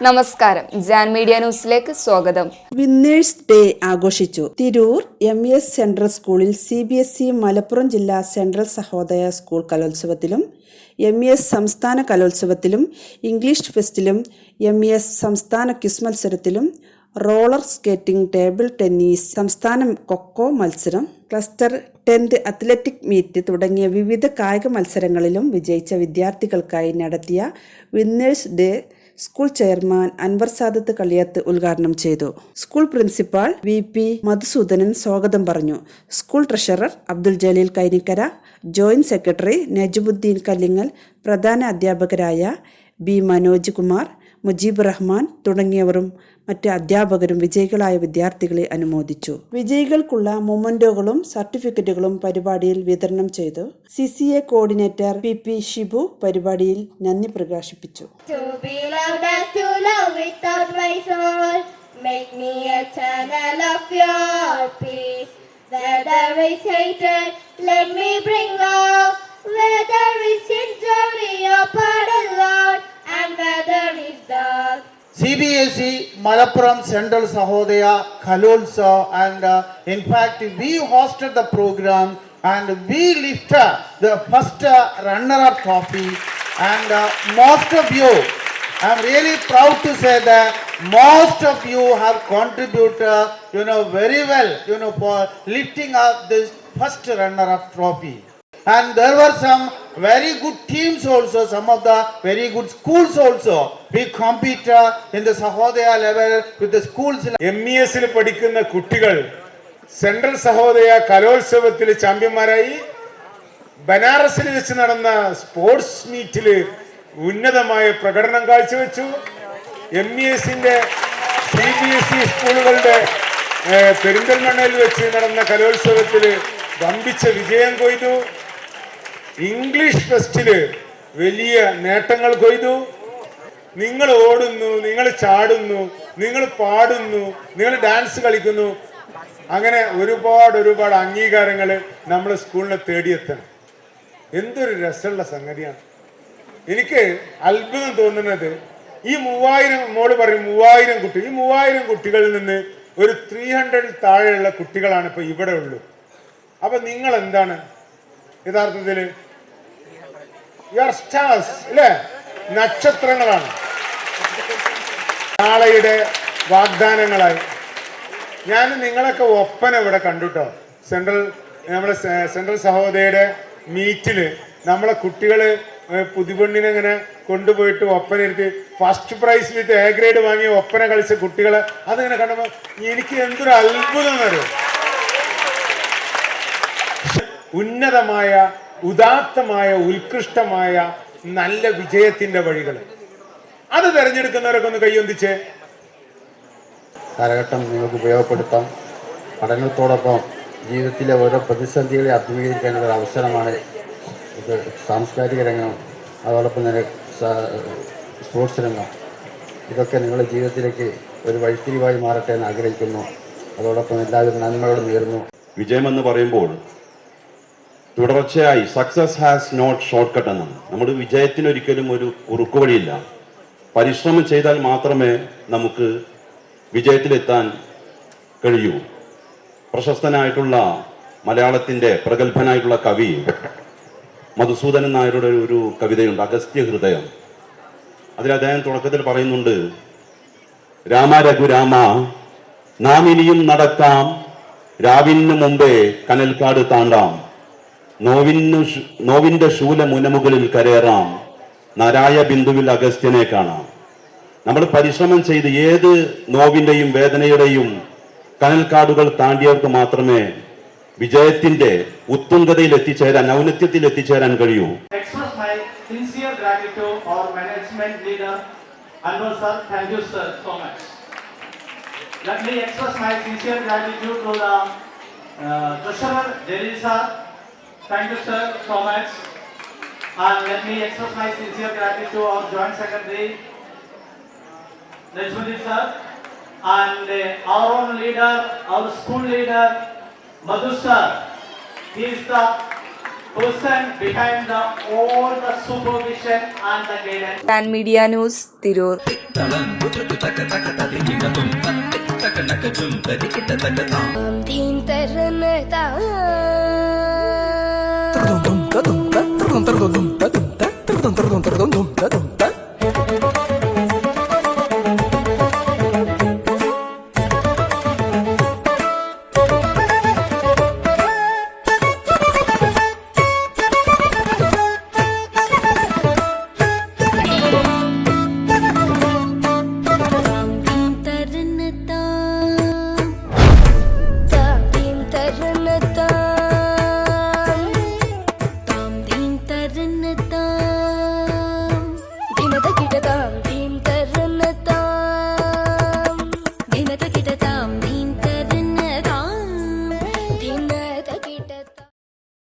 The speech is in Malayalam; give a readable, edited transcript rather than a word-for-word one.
നമസ്കാരം, ജാൻ മീഡിയ ന്യൂസിലേക്ക് സ്വാഗതം. വിന്നേഴ്സ് ഡേ ആഘോഷിച്ചു. തിരൂർ MES സെൻട്രൽ സ്കൂളിൽ CBSE മലപ്പുറം ജില്ലാ സെൻട്രൽ സഹോദയ സ്കൂൾ കലോത്സവത്തിലും MES സംസ്ഥാന കലോത്സവത്തിലും ഇംഗ്ലീഷ് ഫെസ്റ്റിലും MES സംസ്ഥാന ക്വിസ് മത്സരത്തിലും റോളർ സ്കേറ്റിംഗ്, ടേബിൾ ടെന്നീസ്, സംസ്ഥാന കൊക്കോ മത്സരം, ക്ലസ്റ്റർ 10th അത്ലറ്റിക് മീറ്റ് തുടങ്ങിയ വിവിധ കായിക മത്സരങ്ങളിലും വിജയിച്ച വിദ്യാർത്ഥികൾക്കായി നടത്തിയ winners day school chairman Anwar Sadath Kaliyath ഉദ്ഘാടനം ചെയ്തു. സ്കൂൾ പ്രിൻസിപ്പാൾ VP മധുസൂദനൻ സ്വാഗതം പറഞ്ഞു. School treasurer Abdul Jaleel Kainikkara, joint secretary Najumudheen Kallingal, പ്രധാന അധ്യാപകരായ B മനോജ് കുമാർ, മുജീബ് റഹ്മാൻ തുടങ്ങിയവരും മറ്റ് അധ്യാപകരും വിജയികളായ വിദ്യാർത്ഥികളെ അനുമോദിച്ചു. വിജയികൾക്കുള്ള മൊമന്റോകളും സർട്ടിഫിക്കറ്റുകളും പരിപാടിയിൽ വിതരണം ചെയ്തു. CCA കോർഡിനേറ്റർ PP ഷിബു പരിപാടിയിൽ നന്ദി പ്രകാശിപ്പിച്ചു. CBSE Malappuram Central Sahodaya Kalolsa, and in fact we hosted the program and we lifted the first runner-up trophy, and most of you, I'm really proud to say that most of you have contributed very well for lifting up this first runner-up trophy. And there were some very good teams also, some of the very good schools also. We compete in the Sahodaya level with the schools. MES-ൽ പഠിക്കുന്ന കുട്ടികൾ സെൻട്രൽ സഹോദയ കലോത്സവത്തിൽ ചാമ്പ്യന്മാരായി. ബനാറസിൽ വെച്ച് നടന്ന സ്പോർട്സ് മീറ്റിൽ ഉന്നതമായ പ്രകടനം കാഴ്ചവെച്ചു. MES-ന്റെ CBSE സ്കൂളുകളുടെ പെരിന്തൽമണ്ണയിൽ വെച്ച് നടന്ന കലോത്സവത്തിൽ വമ്പിച്ച വിജയം കൊയ്തു. ഇംഗ്ലീഷ് ഫെസ്റ്റില് വലിയ നേട്ടങ്ങൾ കൊയ്തു. നിങ്ങൾ ഓടുന്നു, നിങ്ങൾ ചാടുന്നു, നിങ്ങൾ പാടുന്നു, നിങ്ങൾ ഡാൻസ് കളിക്കുന്നു, അങ്ങനെ ഒരുപാട് അംഗീകാരങ്ങൾ നമ്മുടെ സ്കൂളിനെ തേടിയെത്തണം. എന്തൊരു രസമുള്ള സംഗതിയാണ്. എനിക്ക് അത്ഭുതം തോന്നുന്നത് ഈ 3000, മോള് പറയും 3000 കുട്ടികൾ, ഈ 3000 കുട്ടികളിൽ നിന്ന് ഒരു 300 താഴെയുള്ള കുട്ടികളാണ് ഇപ്പൊ ഇവിടെ ഉള്ളൂ. അപ്പൊ നിങ്ങൾ എന്താണ് യഥാർത്ഥത്തില് സ്റ്റാർസ് അല്ലേ, നക്ഷത്രങ്ങളാണ്. നാളെയുടെ വാഗ്ദാനങ്ങളായി ഞാൻ നിങ്ങളൊക്കെ ഒപ്പന ഇവിടെ കണ്ടുട്ടോ. നമ്മുടെ സെൻട്രൽ സഹോദയയുടെ മീറ്റില് നമ്മളെ കുട്ടികള് പുതുപെണ്ണിനെ ഇങ്ങനെ കൊണ്ടുപോയിട്ട് ഒപ്പന ഇരുത്തി first prize with A grade വാങ്ങിയ ഒപ്പന കളിച്ച കുട്ടികളെ അതിങ്ങനെ കണ്ടപ്പോൾ എനിക്ക് എന്തൊരു അത്ഭുതം വരും. ഉന്നതമായ, ഉദാത്തമായ, ഉത്കൃഷ്ടമായ നല്ല വിജയത്തിന്റെ വഴികൾ അത് തെരഞ്ഞെടുക്കുന്നവരൊക്കെ ഒന്ന് കൈയൊന്നിച്ച്. കാലഘട്ടം നിങ്ങൾക്ക് ഉപയോഗപ്പെടുത്താം. പഠനത്തോടൊപ്പം ജീവിതത്തിലെ ഓരോ പ്രതിസന്ധികളെ അഭിമുഖീകരിക്കാനുള്ള ഒരു അവസരമാണ് ഇത്. സാംസ്കാരിക രംഗം, അതോടൊപ്പം തന്നെ സ്പോർട്സ് രംഗം, ഇതൊക്കെ നിങ്ങളുടെ ജീവിതത്തിലേക്ക് ഒരു വഴിത്തിരിവായി മാറട്ടെ എന്ന് ആഗ്രഹിക്കുന്നു. അതോടൊപ്പം എല്ലാവരും നന്മയോട് നേരുന്നു. വിജയമെന്ന് പറയുമ്പോൾ തുടർച്ചയായി success has not shortcut എന്നാണ്. നമ്മുടെ വിജയത്തിനൊരിക്കലും ഒരു കുറുക്കു വഴിയില്ല. പരിശ്രമം ചെയ്താൽ മാത്രമേ നമുക്ക് വിജയത്തിലെത്താൻ കഴിയൂ. പ്രശസ്തനായിട്ടുള്ള മലയാളത്തിൻ്റെ പ്രഗത്ഭനായിട്ടുള്ള കവി മധുസൂദനൻ നായരുടെ ഒരു കവിതയുണ്ട്, അഗസ്ത്യ ഹൃദയം. അതിൽ അദ്ദേഹം തുടക്കത്തിൽ പറയുന്നുണ്ട്, രാമ രഘുരാമ നാം ഇനിയും നടക്കാം, രാവിനു മുമ്പേ കനൽക്കാട് താണ്ടാം, നോവിന്റെ ശൂലമുനമുകളിൽ കരേറാം, നാരായ ബിന്ദുവിൽ അഗസ്ത്യനെ കാണാം. നമ്മൾ പരിശ്രമം ചെയ്ത് ഏത് നോവിന്റെയും വേദനയുടെയും കനൽക്കാടുകൾ താണ്ടിയവർക്ക് മാത്രമേ വിജയത്തിന്റെ ഉത്തുംഗതയിൽ എത്തിച്ചേരാൻ, ഔന്നത്യത്തിൽ എത്തിച്ചേരാൻ കഴിയൂ. Express my sincere gratitude our management leader Anwar sir, thank you sir so much. Let me express my sincere gratitude to the treasurer Jalil sir, thank you sir so much. And let me express my sincere gratitude to our joint secretary Najmuddin sir, and our own leader, our school leader Madhu sir. He is the person behind all the supervision and the guidance. Jan media news Tirur. धीन तरनता Dum dum dum dum dum dum dum dum dum dum dum dum dum dum